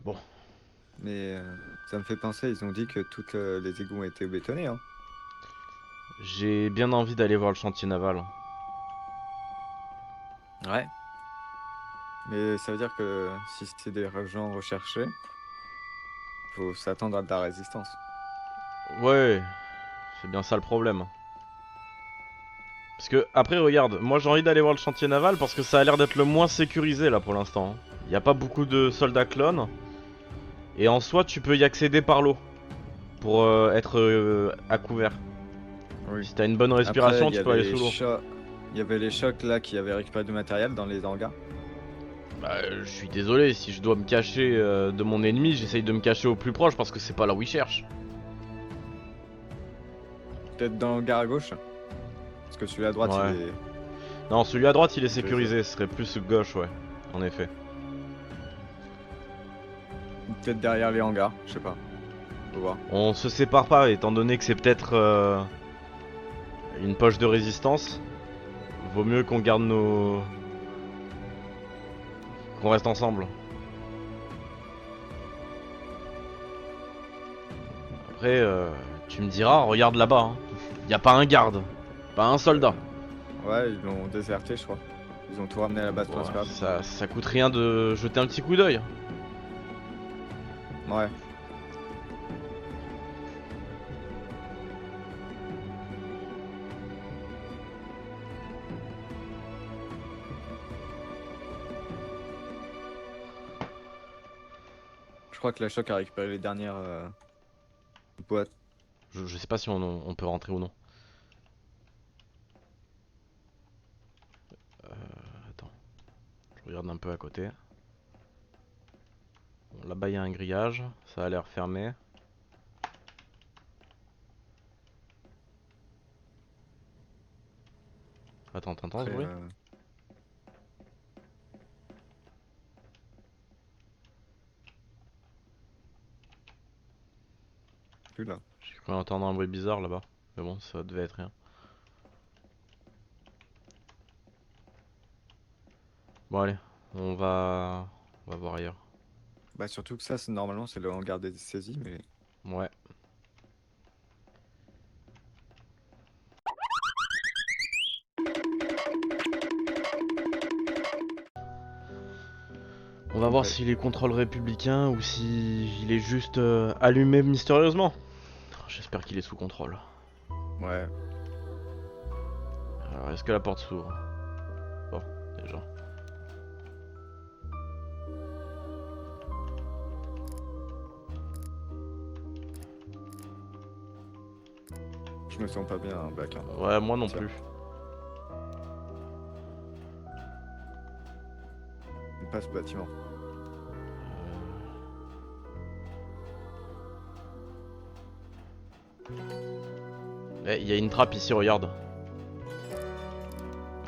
Bon, Mais ça me fait penser, ils ont dit que toutes les égouts ont été bétonnés, hein. j'ai bien envie d'aller voir le chantier naval. Ouais. Mais ça veut dire que si c'est des gens recherchés, faut s'attendre à de la résistance. Ouais, c'est bien ça le problème. Parce que, après, regarde, moi j'ai envie d'aller voir le chantier naval parce que ça a l'air d'être le moins sécurisé là pour l'instant. Il n'y a pas beaucoup de soldats clones. Et en soi, tu peux y accéder par l'eau pour être à couvert. Oui. Si t'as une bonne Après, respiration, il y tu peux avait aller les sous l'eau. chocs. Il y avait les chocs là qui avaient récupéré du matériel dans les hangars. Bah, je suis désolé, si je dois me cacher de mon ennemi, j'essaye de me cacher au plus proche parce que c'est pas là où il cherche. Peut-être dans le hangar à gauche. Parce que celui à droite, il Ouais. est Non, celui à droite il est sécurisé. sécurisé, ce serait plus gauche, ouais. En effet. Ou peut-être derrière les hangars, je sais pas. Faut voir. On se sépare pas, étant donné que c'est peut-être une poche de résistance. Vaut mieux qu'on garde nos... qu'on reste ensemble. Après, tu me diras, regarde là-bas, hein. Y a pas un garde, pas un soldat. Ouais, ils l'ont déserté, je crois. Ils ont tout ramené à la base Bon, principale. ça coûte rien de jeter un petit coup d'œil. Ouais. Je crois que la choc a récupéré les dernières boîtes. Je sais pas si on peut rentrer ou non. Attends, je regarde un peu à côté. Bon, là-bas il y a un grillage, ça a l'air fermé. Attends, t'entends ce Après, bruit? plus là. J'ai cru entendre un bruit bizarre là-bas. Mais bon, ça devait être rien. Bon allez, on va voir ailleurs. Bah surtout que ça, normalement, c'est le hangar des saisies, mais... Ouais. On va voir Complet. s'il est contrôle républicain ou s'il est juste allumé mystérieusement. J'espère qu'il est sous contrôle. Ouais. Alors, est-ce que la porte s'ouvre? Bon, déjà. Je me sens pas bien, hein, Black, hein. Ouais, moi non Tiens, plus. on passe au bâtiment. Eh, il y a une trappe ici, regarde.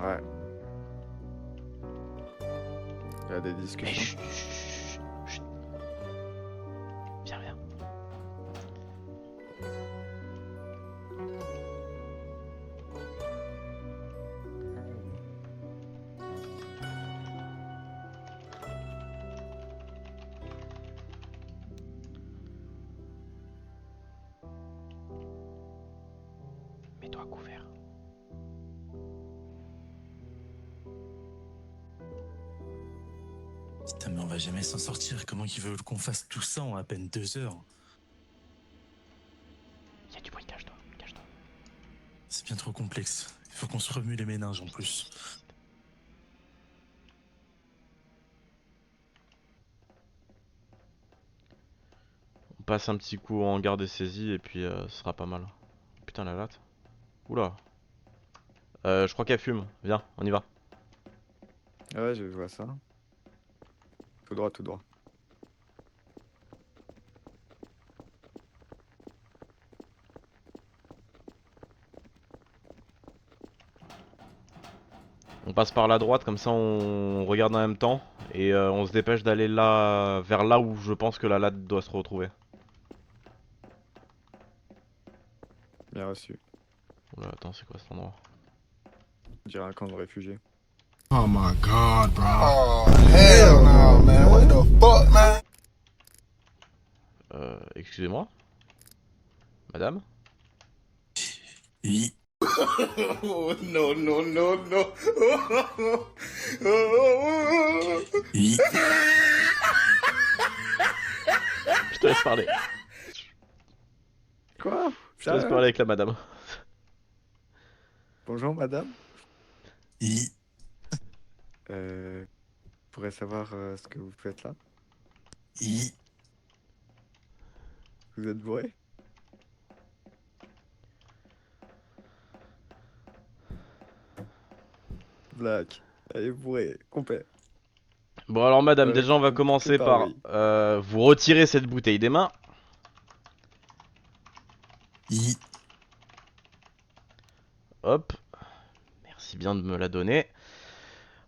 Ouais. Il y a des Mais discussions. chut, chut, chut. Viens, viens. Mets-toi à couvert. Putain, mais on va jamais s'en sortir. Comment ils veulent qu'on fasse tout ça en à peine 2 heures? Il y a du bruit, cache-toi, cache-toi. C'est bien trop complexe. Il faut qu'on se remue les méninges en plus. On passe un petit coup en garde et saisie et puis ce sera pas mal. Putain, la latte. Oula. Je crois qu'elle fume. Viens, on y va. Ouais, je vois ça. Tout droit, tout droit. On passe par la droite, comme ça on regarde en même temps. Et on se dépêche d'aller là, vers là où je pense que la latte doit se retrouver. Bien reçu. Oula, attends, c'est quoi cet endroit? On dirait un camp de réfugiés. Oh my god, bro. Oh, hell no, man. What the fuck, man? Excusez-moi. Madame? Oui. Oh no no no no. Oui. Je te laisse parler. Quoi? Je te laisse parler avec la madame. Bonjour madame. Oui. Je pourrais savoir ce que vous faites là? Oui. Vous êtes bourré? Black. Elle est bourrée, complet. Bon alors madame, Voilà, déjà on va toutes les commencer par paroles. vous retirer cette bouteille des mains. Oui. Hop. Merci bien de me la donner.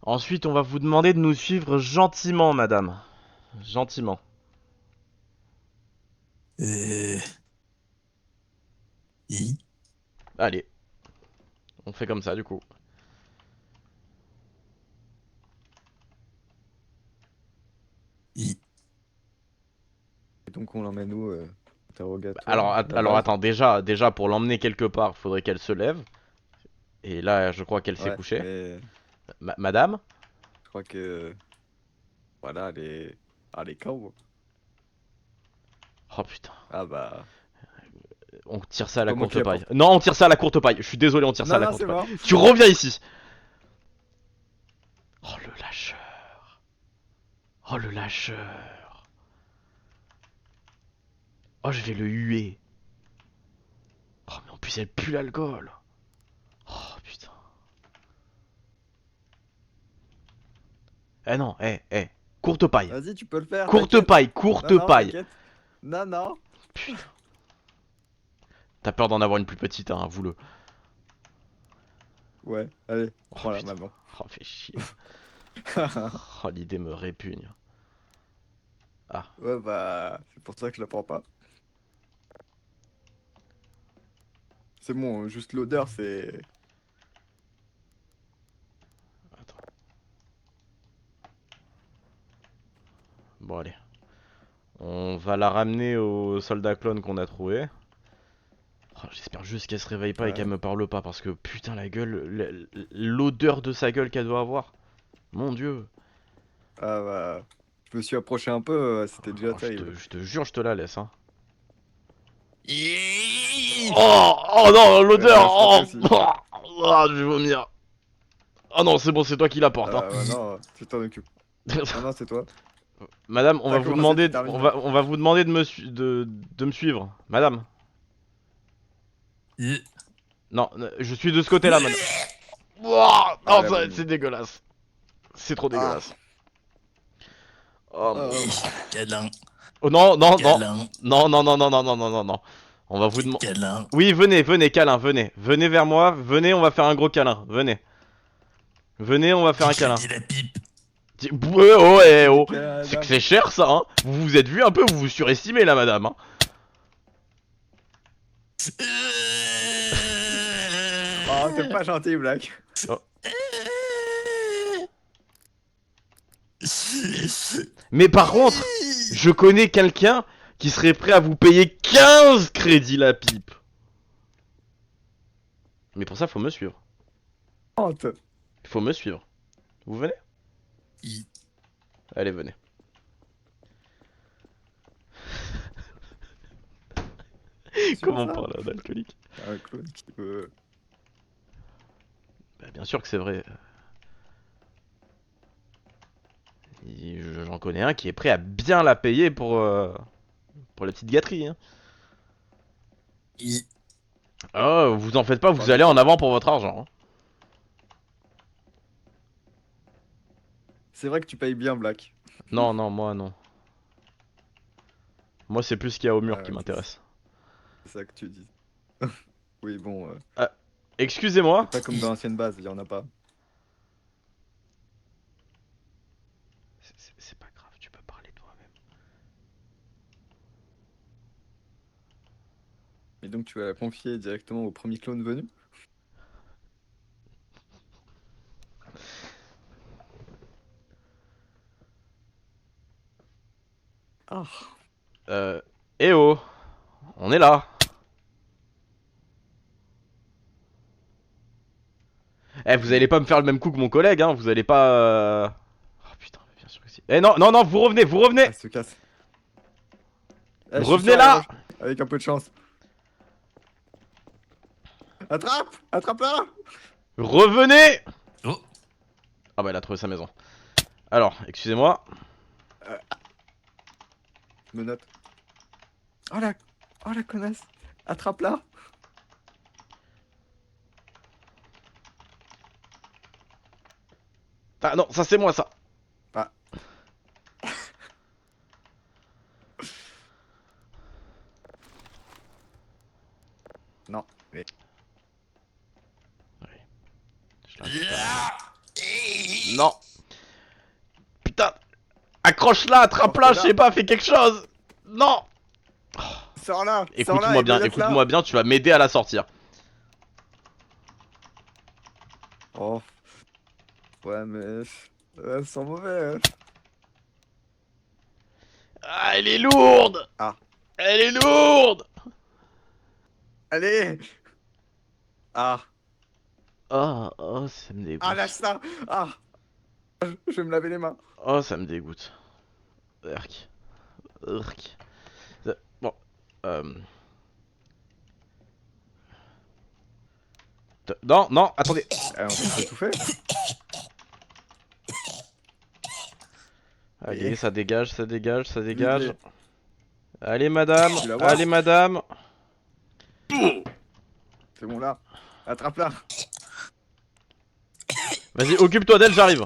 Ensuite on va vous demander de nous suivre gentiment madame. Gentiment. Euh... Oui. Allez. On fait comme ça du coup. Oui. Et donc on l'emmène où Alors, interrogatoire, la alors base? attends, déjà pour l'emmener quelque part, faudrait qu'elle se lève. Et là je crois qu'elle s'est Ouais, couchée. mais Madame? je crois que voilà, elle est KO. Oh putain. Ah bah. On tire ça C'est à la pas moi qui courte la paille. porte. Non, on tire ça à la courte paille. Je suis désolé, on tire ça à Non, la non, courte c'est paille. mort. Tu reviens ici. Oh le lâcheur. Oh le lâcheur. Oh je vais le huer. Oh mais en plus elle pue l'alcool. Oh putain. Eh non, courte paille. Vas-y, tu peux le faire, Courte t'inquiète. paille, Non, courte non, paille. t'inquiète. Non, non. Putain. T'as peur d'en avoir une plus petite, hein, avoue-le. Ouais, allez, Oh prends-la putain. maintenant. Oh fais chier. Oh l'idée me répugne. Ah, Ouais, bah, c'est pour ça que je la prends pas. C'est bon, juste l'odeur, c'est. attends. Bon allez. On va la ramener au soldat clone qu'on a trouvé. Oh, j'espère juste qu'elle se réveille pas et qu'elle Ouais. me parle pas parce que putain la gueule, l'odeur de sa gueule qu'elle doit avoir. Mon dieu. Ah bah. Je me suis approché un peu, c'était déjà Oh, terrible. je te jure, je te la laisse. Hein. Oui. Oh non, Ouais, je l'odeur. la laisse rentrer Oh, aussi. je vais vomir. Oh non, c'est bon, c'est toi qui la porte. Hein. Bah non, tu t'en occupes. Non, non, c'est toi. Madame, on va T'as vous commencé, tu demander, termines. on va vous demander de me suivre. Madame. Oui. Non, je suis de ce côté-là, madame. Ouah, Ah, non, la c'est vomi. dégueulasse. C'est trop Ah. dégueulasse. Oh mon Oh. dieu. Câlin. Oh non, non, non. Câlin. Non, non, non, non, non, non, non, non, non. On va vous demander. Câlin. Oui, venez, venez, câlin, venez. Venez vers moi, venez, on va faire un gros câlin. Venez. Venez, on va faire Qui un câlin. crédit la pipe. Ouais, oh, C'est du oh. C'est que Canada. c'est cher ça, hein. Vous vous êtes vu un peu, vous vous surestimez là, madame. Hein. Oh, t'es pas gentil, Black. Oh. Mais par contre, je connais quelqu'un qui serait prêt à vous payer 15 crédits la pipe. Mais pour ça, faut me suivre. Honte. Faut me suivre. Vous venez? Oui. Allez, venez. Sur Comment on ça. parle à un alcoolique? Un clone qui veut. Bah, bien sûr que c'est vrai. J'en connais un qui est prêt à bien la payer pour la petite gâterie. Hein. Oui. Oh, vous en faites pas, Pas vous de allez en quoi. avant pour votre argent. Hein. C'est vrai que tu payes bien, Black. Non, non, moi non. Moi c'est plus ce qu'il y a au mur Ah qui ouais, m'intéresse. c'est ça que tu dis. Oui, bon, Ah, excusez-moi. c'est pas comme dans l'ancienne base, il y en a pas. C'est pas grave, tu peux parler toi-même. Et donc tu vas la confier directement au premier clone venu? Ah. Euh, Eh oh, on est là. Eh, vous allez pas me faire le même coup que mon collègue, hein. Vous allez pas. Oh putain, bien sûr que si. Eh non, non, non, vous revenez, vous revenez. Elle se casse. Eh, je suis Revenez sûr, là. avec un peu de chance. Attrape! Attrape-la! Revenez. Oh, Ah bah elle a trouvé sa maison. Alors, excusez-moi. Me note. Oh la connasse! Attrape-la! Ah non, ça c'est moi ça. Ah. Non, mais. Je la- Non. Putain. Accroche-la, attrape-la, Oh, je sais pas, fais quelque chose. Non. Sors-la! Écoute-moi bien, écoute-moi bien, tu vas m'aider à la sortir. Oh. Ouais, mais. Elles sont mauvais. Ah, elle est lourde. Ah. Elle est lourde. Allez! Ah! Oh, oh, ça me dégoûte. Ah, lâche ça! Ah! Je vais me laver les mains. Oh, ça me dégoûte. Urk. Urk. Bon. Non, non, attendez. On s'est tout fait. Allez, ça dégage, ça dégage, ça dégage. Vide Allez, madame. Tu la vois Allez, madame. C'est bon là. Attrape-la. Vas-y, occupe-toi d'elle, j'arrive.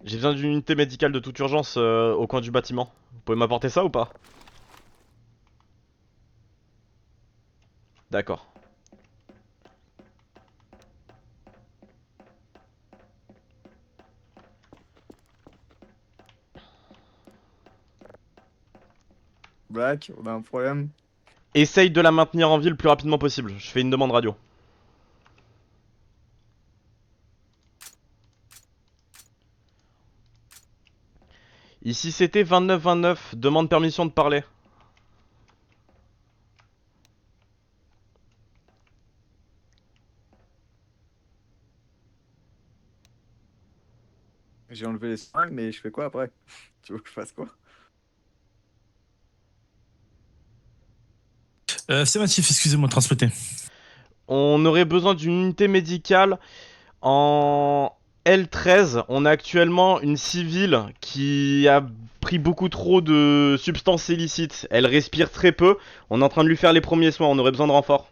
J'ai besoin d'une unité médicale de toute urgence au coin du bâtiment. Vous pouvez m'apporter ça ou pas? D'accord. Black, on a un problème. Essaye de la maintenir en vie le plus rapidement possible. Je fais une demande radio. Ici c'était 2929, demande permission de parler. J'ai enlevé les seringues, mais je fais quoi après? Tu veux que je fasse quoi? affirmatif, excusez-moi, transmettez. On aurait besoin d'une unité médicale en L13. On a actuellement une civile qui a pris beaucoup trop de substances illicites. Elle respire très peu. On est en train de lui faire les premiers soins. On aurait besoin de renfort.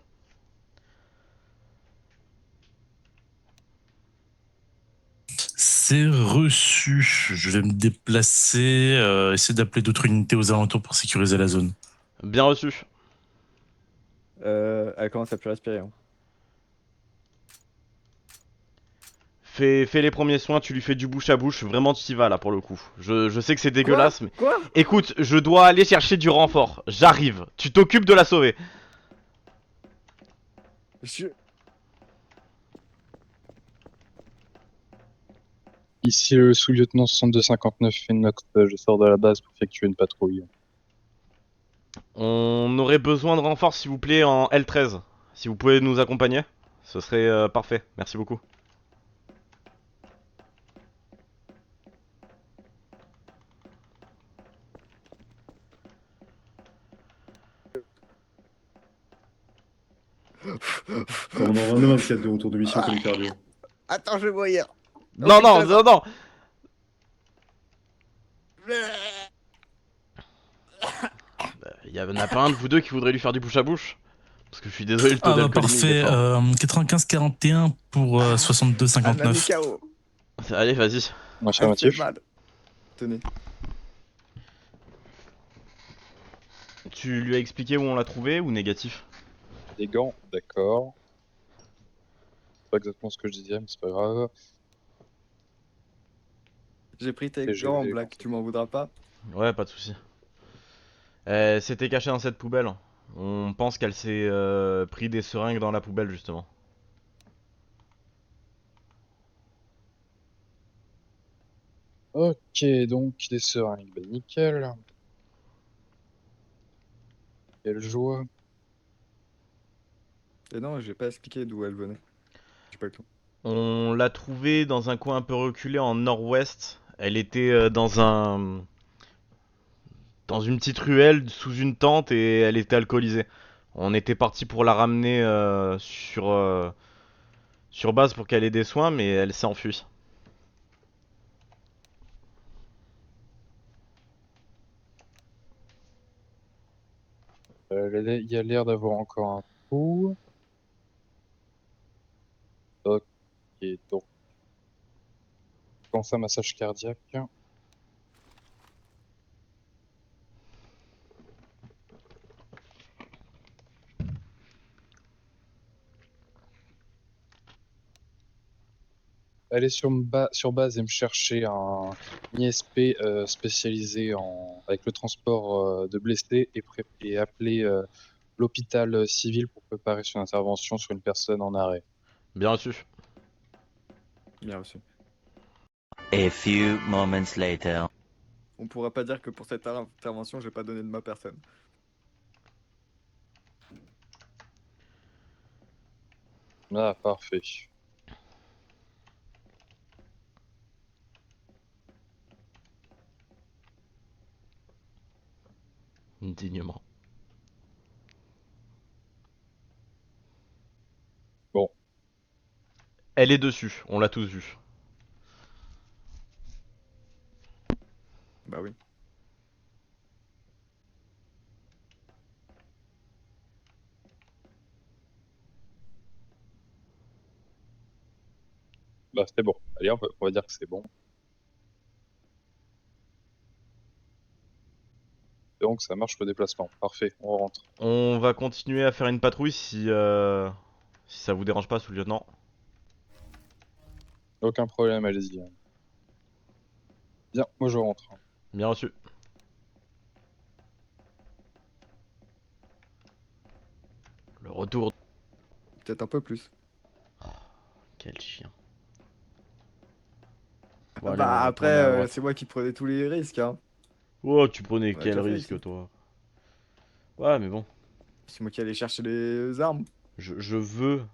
C'est reçu. Je vais me déplacer, essayer d'appeler d'autres unités aux alentours pour sécuriser la zone. Bien reçu. Elle commence à plus respirer. Hein. Fais les premiers soins, tu lui fais du bouche à bouche. Vraiment, tu y vas là pour le coup. Je sais que c'est dégueulasse, mais. Quoi? Écoute, je dois aller chercher du renfort. J'arrive. Tu t'occupes de la sauver. Ici le sous-lieutenant 6259 fait une note, je sors de la base pour effectuer une patrouille. On aurait besoin de renfort, s'il vous plaît, en L13. Si vous pouvez nous accompagner, ce serait parfait. Merci beaucoup. Commandant 22-27 de retour de mission communautaire du haut. Attends, je vais mourir. Non, non, non, non. Il y en a pas un de vous deux qui voudrait lui faire du bouche à bouche? Parce que je suis désolé, le taux Ah bah d'alcoolémie parfait, est fort. 95-41 pour Un ami 62-59. KO. Allez, vas-y. Affirmatif. Mal. Tenez. Tu lui as expliqué où on l'a trouvé ou négatif? Des gants, d'accord. C'est pas exactement ce que je disais, mais c'est pas grave. J'ai pris tes Et je gants, vais- Black, tu m'en voudras pas? Ouais, pas de soucis. C'était caché dans cette poubelle. On pense qu'elle s'est pris des seringues dans la poubelle justement. Ok, donc des seringues, bah nickel. Quelle joie. Et non, j'ai pas expliqué d'où elle venait. J'ai pas le temps. On l'a trouvée dans un coin un peu reculé en nord-ouest. Elle était dans une petite ruelle sous une tente et elle était alcoolisée. On était parti pour la ramener sur base pour qu'elle ait des soins, mais elle s'est enfuie. Il y a l'air d'avoir encore un trou. Ok, donc, pense à massage cardiaque. Aller sur base et me chercher un ISP spécialisé avec le transport de blessés et appeler l'hôpital civil pour préparer une intervention sur une personne en arrêt. Bien reçu. Bien reçu. A few moments later. On pourra pas dire que pour cette intervention, j'ai pas donné de ma personne. Ah, parfait. Dignement. Bon, Elle est dessus, on l'a tous vue. Bah oui. bah c'est bon. Allez, on va dire que c'est bon. Donc ça marche le déplacement. Parfait, on rentre. On va continuer à faire une patrouille si ça vous dérange pas, sous-lieutenant. Aucun problème, allez-y. Bien, moi je rentre. Bien reçu. Le retour. Peut-être un peu plus. Quel chien. Ah Bon, allez, on bah va après, tourner à droite. c'est moi qui prenais tous les risques, hein. Oh, tu prenais On a quel déjà fait risque, ici. toi? Ouais, mais bon. C'est moi qui allais chercher les armes. Je veux.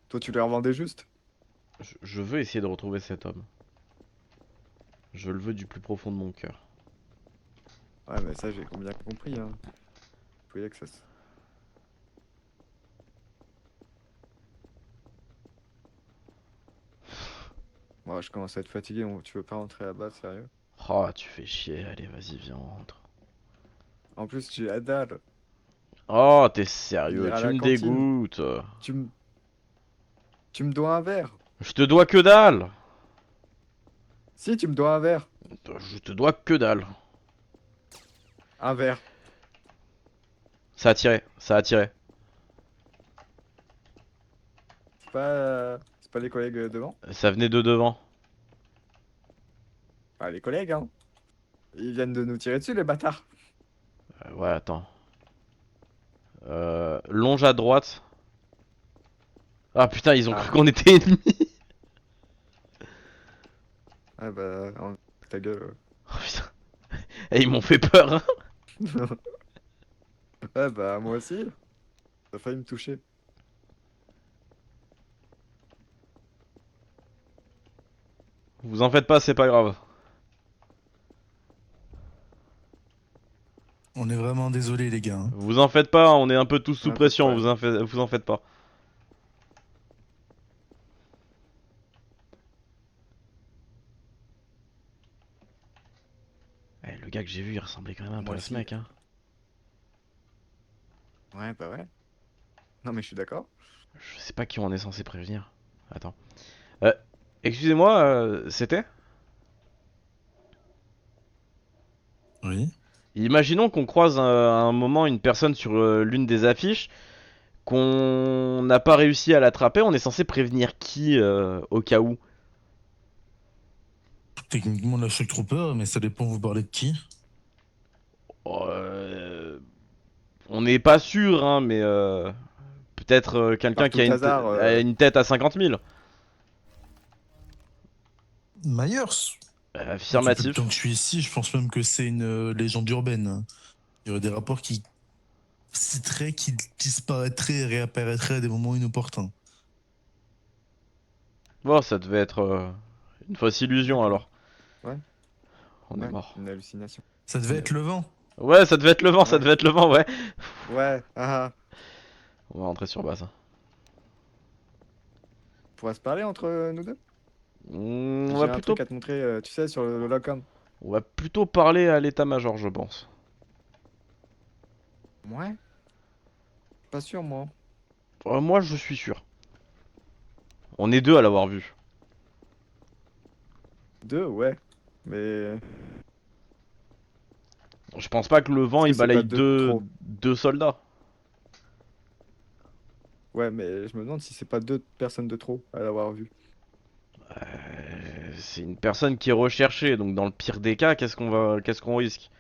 Toi, tu les revendais juste. Je veux essayer de retrouver cet homme. Je le veux du plus profond de mon cœur. Ouais, mais ça, j'ai bien compris, hein. Vous voyez que ça se... Bon, je commence à être fatigué. Tu veux pas rentrer là-bas, sérieux? Oh, tu fais chier. Allez, vas-y, viens, on rentre. En plus, j'ai la dalle. Oh, t'es Il sérieux, ira à tu la me cantine. dégoûtes. Tu me... Tu me dois un verre. Je te dois que dalle. Si, tu me dois un verre. Je te dois que dalle. Un verre. Ça a tiré, ça a tiré. C'est pas les collègues devant? Ça venait de devant. Ah, les collègues, hein. Ils viennent de nous tirer dessus, les bâtards. Ouais, attends. Longe à droite. Ah putain, ils ont Ah. cru qu'on était ennemis. Ah bah, ta gueule. Oh putain. Et ils m'ont fait peur, hein. Ouais, bah, moi aussi. Ça a failli me toucher. Vous en faites pas, c'est pas grave. On est vraiment désolé, les gars, hein. Vous en faites pas, on est un peu tous sous Un peu de pression, problème. vous en faites pas. Eh, le gars que j'ai vu, il ressemblait quand même un peu Moi à ce aussi. mec, hein. Ouais, bah ouais. Non, mais je suis d'accord. Je sais pas qui on est censé prévenir. Attends. Euh, excusez-moi, c'était? Oui. Imaginons qu'on croise à un moment une personne sur l'une des affiches, qu'on n'a pas réussi à l'attraper, on est censé prévenir qui au cas où? Techniquement, la Shock Trooper, mais ça dépend, vous parlez de qui? Euh, on n'est pas sûr, hein, mais peut-être quelqu'un Par qui a tout hasard, a une tête à 50 000. Myers? Affirmatif. Tant que je suis ici, je pense même que c'est une légende urbaine. Il y aurait des rapports qui citeraient, qui disparaîtraient et réapparaîtraient à des moments inopportuns. Bon, ça devait être une fausse illusion alors. Ouais. On est Ouais, mort. une hallucination. Ça devait être le vent. Ouais, ça devait être le vent, ça Ouais. devait être le vent, ouais. Ouais, ah, On va rentrer sur base. on pourra se parler entre nous deux? On J'ai va un plutôt, truc à te montrer, tu sais, sur le Locom. on va plutôt parler à l'état-major, je pense. Ouais. Pas sûr, moi. Moi, je suis sûr. On est deux à l'avoir vu. Deux, ouais. Mais Je pense pas que le vent est-ce il que c'est pas balaye deux de trop? deux soldats. Ouais, mais je me demande si c'est pas deux personnes de trop à l'avoir vu. C'est une personne qui est recherchée, donc dans le pire des cas, qu'est-ce qu'on risque?